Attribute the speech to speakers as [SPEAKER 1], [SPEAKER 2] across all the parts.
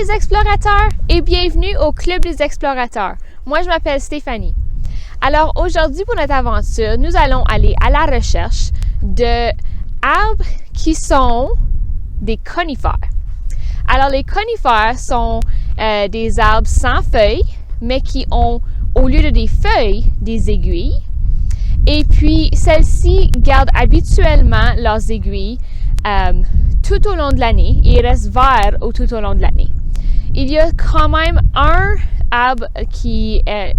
[SPEAKER 1] les explorateurs et bienvenue au Club des explorateurs. Moi, je m'appelle Stéphanie. Alors aujourd'hui, pour notre aventure, nous allons aller à la recherche d'arbres qui sont des conifères. Alors les conifères sont des arbres sans feuilles, mais qui ont, au lieu de des feuilles, des aiguilles. Et puis, celles-ci gardent habituellement leurs aiguilles tout au long de l'année et ils restent verts tout au long de l'année. Il y a quand même un arbre qui est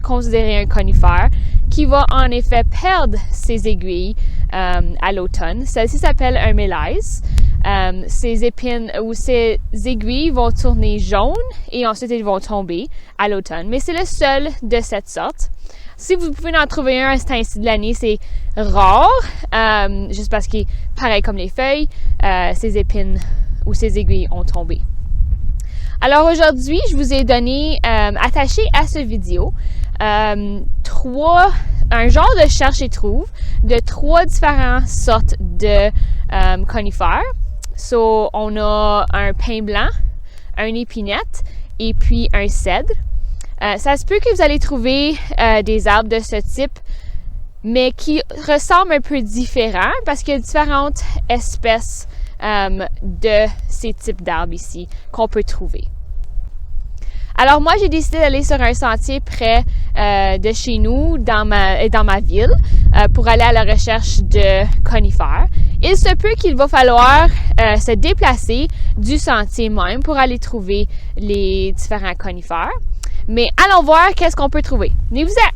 [SPEAKER 1] considéré un conifère qui va en effet perdre ses aiguilles à l'automne. Celle-ci s'appelle un mélèze. Ses épines ou ses aiguilles vont tourner jaune et ensuite ils vont tomber à l'automne. Mais c'est le seul de cette sorte. Si vous pouvez en trouver un à ce temps-ci de l'année, c'est rare, juste parce que, pareil comme les feuilles, ses épines ou ses aiguilles ont tombé. Alors aujourd'hui, je vous ai donné, attaché à cette vidéo, un genre de cherche et trouve de 3 différentes sortes de conifères. So, on a un pin blanc, un épinette et puis un cèdre. Ça se peut que vous allez trouver des arbres de ce type, mais qui ressemblent un peu différents parce qu'il y a différentes espèces de ces types d'arbres ici qu'on peut trouver. Alors moi, j'ai décidé d'aller sur un sentier près de chez nous, dans ma ville, pour aller à la recherche de conifères. Il se peut qu'il va falloir se déplacer du sentier même pour aller trouver les différents conifères. Mais allons voir qu'est-ce qu'on peut trouver. Venez-vous-en!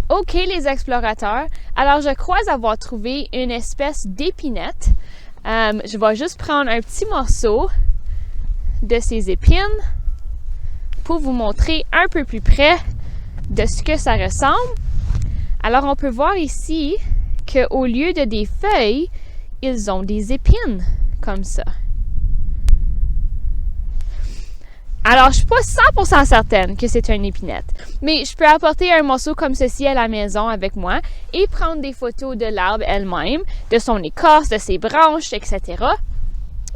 [SPEAKER 1] OK, les explorateurs. Alors, je crois avoir trouvé une espèce d'épinette. Je vais juste prendre un petit morceau de ces épines pour vous montrer un peu plus près de ce que ça ressemble. Alors, on peut voir ici qu'au lieu de des feuilles, ils ont des épines comme ça. Alors, je suis pas 100% certaine que c'est une épinette, mais je peux apporter un morceau comme ceci à la maison avec moi et prendre des photos de l'arbre elle-même, de son écorce, de ses branches, etc.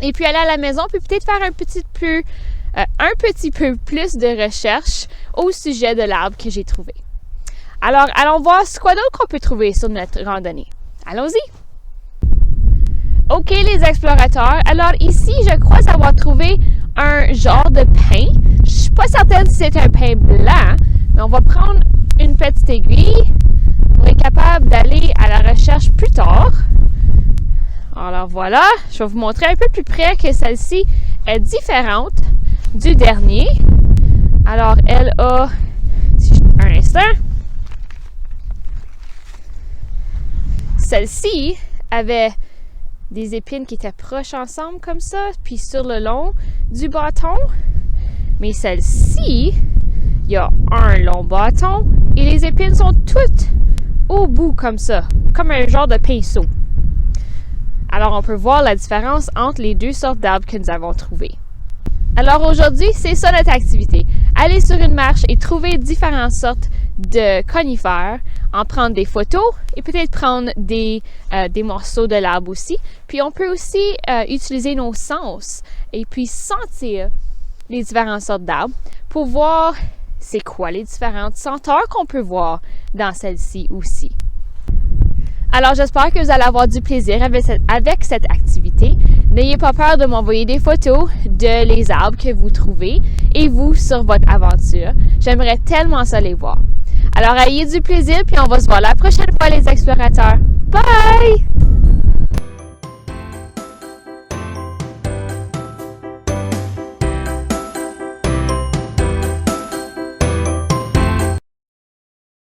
[SPEAKER 1] Et puis aller à la maison, puis peut-être faire un petit peu plus de recherche au sujet de l'arbre que j'ai trouvé. Alors, allons voir ce quoi d'autre qu'on peut trouver sur notre randonnée. Allons-y! OK, les explorateurs. Alors ici, je crois avoir trouvé un genre de pain. Je suis pas certaine si c'est un pain blanc, mais on va prendre une petite aiguille pour être capable d'aller à la recherche plus tard. Alors voilà, je vais vous montrer un peu plus près que celle-ci est différente du dernier. Alors elle a, un instant, celle-ci avait des épines qui étaient proches ensemble comme ça, puis sur le long du bâton. Mais celle-ci, il y a un long bâton et les épines sont toutes au bout comme ça, comme un genre de pinceau. Alors on peut voir la différence entre les deux sortes d'arbres que nous avons trouvés. Alors aujourd'hui, c'est ça notre activité. Aller sur une marche et trouver différentes sortes de conifères, en prendre des photos et peut-être prendre des morceaux de l'arbre aussi. Puis on peut aussi utiliser nos sens et puis sentir les différentes sortes d'arbres pour voir c'est quoi les différentes senteurs qu'on peut voir dans celle-ci aussi. Alors j'espère que vous allez avoir du plaisir avec cette activité. N'ayez pas peur de m'envoyer des photos de les arbres que vous trouvez et vous sur votre aventure. J'aimerais tellement ça les voir. Alors ayez du plaisir puis on va se voir la prochaine fois les explorateurs. Bye!